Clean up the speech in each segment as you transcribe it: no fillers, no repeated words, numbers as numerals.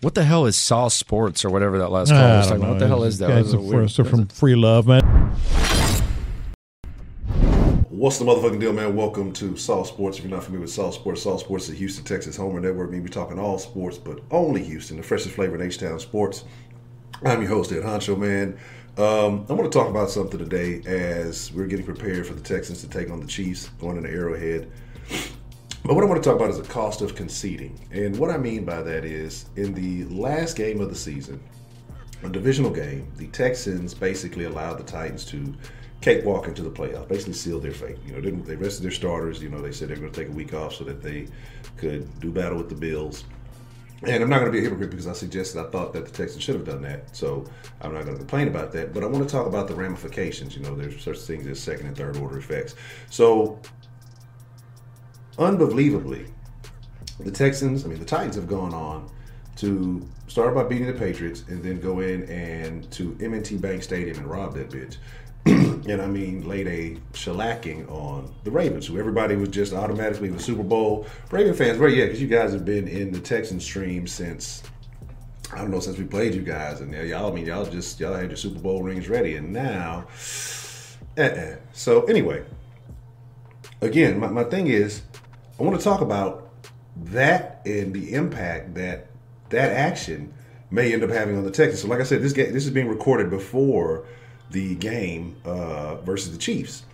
What the hell is Saw Sports or whatever that last call was talking about? What the hell is that? Guys are from Free Love, man. What's the motherfucking deal, man? Welcome to Saw Sports. If you're not familiar with Saw Sports is the Houston Texans Homer Network. We're talking all sports, but only Houston, the freshest flavor in H-Town sports. I'm your host, Honcho, man. I'm going to talk about something today as we're getting prepared for the Texans to take on the Chiefs, going into Arrowhead. But what I want to talk about is the cost of conceding. And what I mean by that is, in the last game of the season, a divisional game, the Texans basically allowed the Titans to cakewalk into the playoffs, basically seal their fate. They rested their starters. They said they were going to take a week off so that they could do battle with the Bills. And I'm not going to be a hypocrite because I suggested I thought that the Texans should have done that. So I'm not going to complain about that. But I want to talk about the ramifications. There's such things as second and third order effects. So unbelievably, the Titans have gone on to start by beating the Patriots and then go in and to M&T Bank Stadium and rob that bitch. And laid a shellacking on the Ravens, who everybody was just automatically in the Super Bowl. Raven fans, right? Yeah, because you guys have been in the Texan stream since we played you guys, and y'all had your Super Bowl rings ready, and now, So anyway, again, my thing is, I want to talk about that and the impact that action may end up having on the Texans. So, like I said, this is being recorded before the game versus the Chiefs.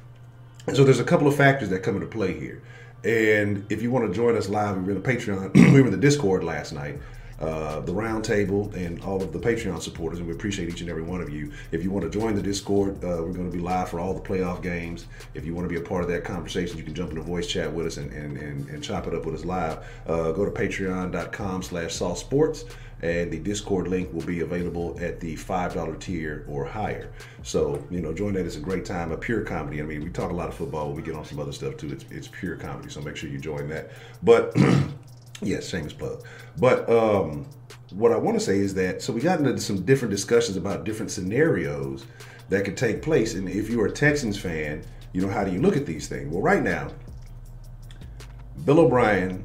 And so there's a couple of factors that come into play here. And if you want to join us live, we were in the Patreon, we were in the Discord last night, the round table and all of the Patreon supporters, and we appreciate each and every one of you. If you want to join the Discord, we're going to be live for all the playoff games. If you want to be a part of that conversation, you can jump in the voice chat with us and chop it up with us live. Go to patreon.com/sawsports. And the Discord link will be available at the $5 tier or higher. So, join that. It's a great time, a pure comedy. We talk a lot of football. We get on some other stuff too. It's pure comedy. So make sure you join that. But, yes, shameless plug. But what I want to say is that, so we got into some different discussions about different scenarios that could take place. And if you're a Texans fan, how do you look at these things? Well, right now, Bill O'Brien,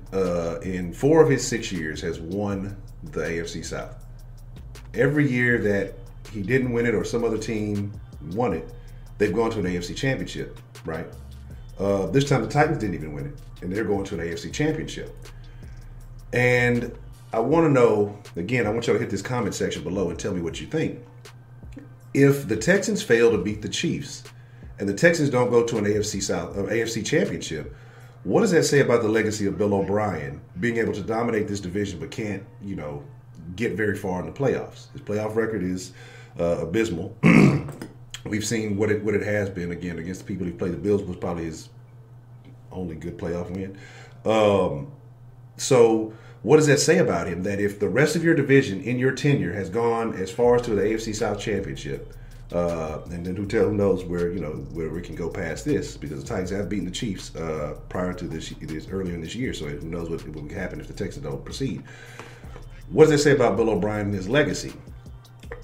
in 4 of his 6 years, has won the AFC South. Every year that he didn't win it or some other team won it, they've gone to an AFC Championship, right? This time the Titans didn't even win it, and they're going to an AFC Championship. And I want to know, again, I want y'all to hit this comment section below and tell me what you think. If the Texans fail to beat the Chiefs and the Texans don't go to an AFC Championship, what does that say about the legacy of Bill O'Brien being able to dominate this division but can't, get very far in the playoffs? His playoff record is abysmal. We've seen what it has been, again, against the people who played. The Bills was probably his only good playoff win. So what does that say about him? That if the rest of your division in your tenure has gone as far as to the AFC South Championship, and then who knows where we can go past this, because the Titans have beaten the Chiefs prior to this earlier in this year, so who knows what will happen if the Texans don't proceed. What does that say about Bill O'Brien and his legacy?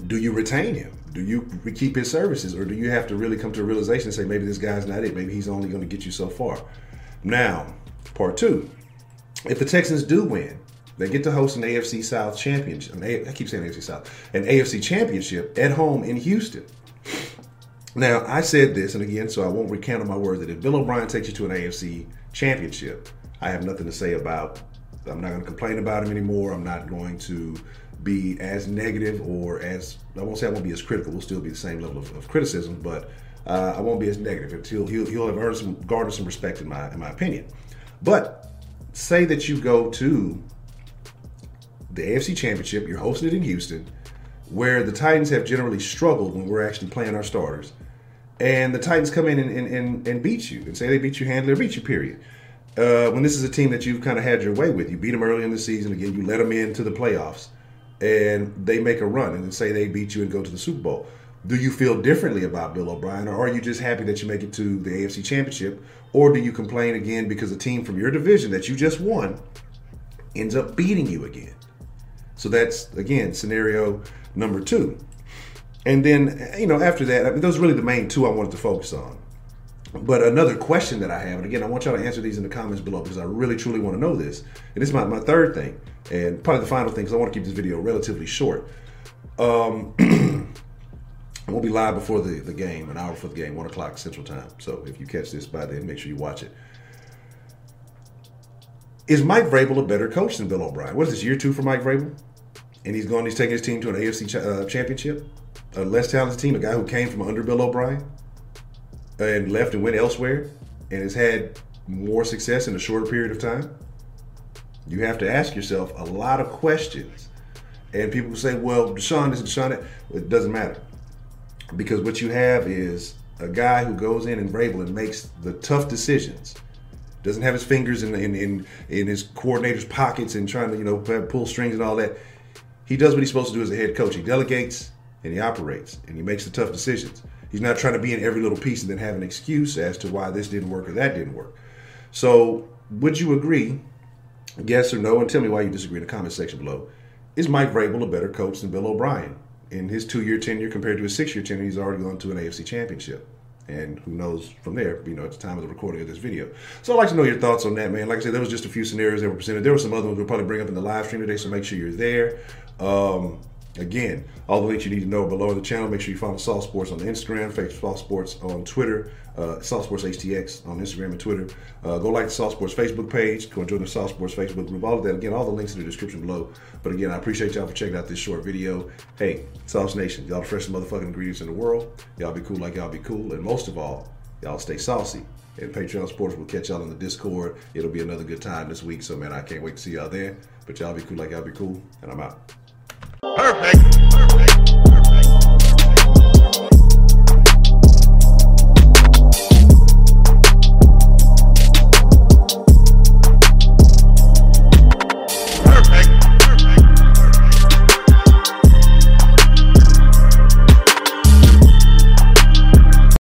Do you retain him? Do you keep his services, or do you have to really come to a realization and say maybe this guy's not it? Maybe he's only going to get you so far. Now, part 2, if the Texans do win, they get to host an AFC South championship. I keep saying AFC South. An AFC championship at home in Houston. Now, I said this, and again, so I won't recant on my word, that if Bill O'Brien takes you to an AFC championship, I have nothing to say about. I'm not going to complain about him anymore. I'm not going to be as negative or as, I won't say I won't be as critical. We'll still be the same level of criticism, but I won't be as negative until he'll have garnered some respect in my opinion. But say that you go to the AFC Championship, you're hosting it in Houston, where the Titans have generally struggled when we're actually playing our starters, and the Titans come in and beat you, and say they beat you handily or beat you, period. When this is a team that you've kind of had your way with, you beat them early in the season, again, you let them into the playoffs, and they make a run, and then say they beat you and go to the Super Bowl. Do you feel differently about Bill O'Brien, or are you just happy that you make it to the AFC Championship, or do you complain again because a team from your division that you just won ends up beating you again? So that's, again, scenario number 2. And then, after that, those are really the main 2 I wanted to focus on. But another question that I have, and again, I want y'all to answer these in the comments below because I really, truly want to know this. And this is my third thing, and probably the final thing, because I want to keep this video relatively short. We'll be live before the game, an hour before the game, 1 o'clock Central Time. So if you catch this by then, make sure you watch it. Is Mike Vrabel a better coach than Bill O'Brien? What is this, year 2 for Mike Vrabel? And he's taking his team to an AFC Championship? A less talented team, a guy who came from under Bill O'Brien and left and went elsewhere and has had more success in a shorter period of time? You have to ask yourself a lot of questions. And people say, well, Deshaun, this is Deshaun. That. It doesn't matter. Because what you have is a guy who goes in Vrabel and makes the tough decisions. Doesn't have his fingers in his coordinator's pockets and trying to pull strings and all that. He does what he's supposed to do as a head coach. He delegates and he operates and he makes the tough decisions. He's not trying to be in every little piece and then have an excuse as to why this didn't work or that didn't work. So would you agree, yes or no, and tell me why you disagree in the comment section below. Is Mike Vrabel a better coach than Bill O'Brien? In his 2-year tenure compared to his 6-year tenure, he's already gone to an AFC Championship. And who knows from there, at the time of the recording of this video. So I'd like to know your thoughts on that, man. Like I said, there was just a few scenarios that were presented. There were some other ones we'll probably bring up in the live stream today, so make sure you're there. Again, all the links you need to know are below in the channel. Make sure you follow Salt Sports on Instagram, Salt Sports on Twitter, Salt Sports HTX on Instagram and Twitter. Go like the Salt Sports Facebook page. Go join the Salt Sports Facebook group. All of that, again, all the links in the description below. But again, I appreciate y'all for checking out this short video. Hey, Sauce Nation, y'all the freshest motherfucking ingredients in the world. Y'all be cool like y'all be cool. And most of all, y'all stay saucy. And Patreon supporters will catch y'all in the Discord. It'll be another good time this week. So, man, I can't wait to see y'all there. But y'all be cool like y'all be cool. And I'm out. Perfect.